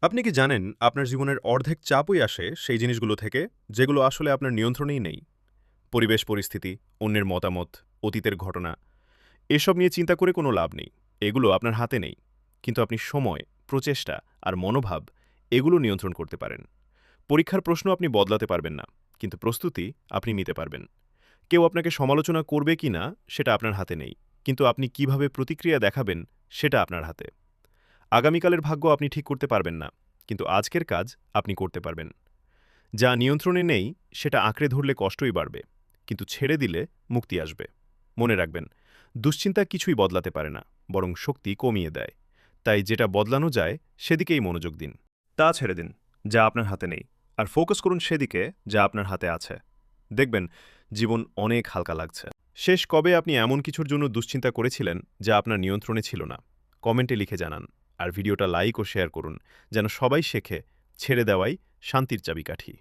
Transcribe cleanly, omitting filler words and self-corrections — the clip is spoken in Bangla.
আপনি কি জানেন আপনার জীবনের অর্ধেক চাপই আসে সেই জিনিসগুলো থেকে যেগুলো আসলে আপনার নিয়ন্ত্রণেই নেই? পরিবেশ পরিস্থিতি, অন্যের মতামত, অতীতের ঘটনা এসব নিয়ে চিন্তা করে কোনো লাভ নেই। এগুলো আপনার হাতে নেই। কিন্তু আপনি সময়, প্রচেষ্টা আর মনোভাব এগুলো নিয়ন্ত্রণ করতে পারেন। পরীক্ষার প্রশ্ন আপনি বদলাতে পারবেন না, কিন্তু প্রস্তুতি আপনি নিতে পারবেন। কেউ আপনাকে সমালোচনা করবে কিনা সেটা আপনার হাতে নেই, কিন্তু আপনি কিভাবে প্রতিক্রিয়া দেখাবেন সেটা আপনার হাতে। আগামীকালের ভাগ্য আপনি ঠিক করতে পারবেন না, কিন্তু আজকের কাজ আপনি করতে পারবেন। যা নিয়ন্ত্রণে নেই সেটা আঁকড়ে ধরলে কষ্টই বাড়বে, কিন্তু ছেড়ে দিলে মুক্তি আসবে। মনে রাখবেন, দুশ্চিন্তা কিছুই বদলাতে পারে না, বরং শক্তি কমিয়ে দেয়। তাই যেটা বদলানো যায় সেদিকেই মনোযোগ দিন। তা ছেড়ে দিন যা আপনার হাতে নেই, আর ফোকাস করুন সেদিকে যা আপনার হাতে আছে। দেখবেন জীবন অনেক হালকা লাগছে। শেষ কবে আপনি এমন কিছুর জন্য দুশ্চিন্তা করেছিলেন যা আপনার নিয়ন্ত্রণে ছিল না? কমেন্টে লিখে জানান। আর ভিডিওটা লাইক ও শেয়ার করুন, যেন সবাই শেখে ছেড়ে দেওয়াই শান্তির চাবিকাঠি।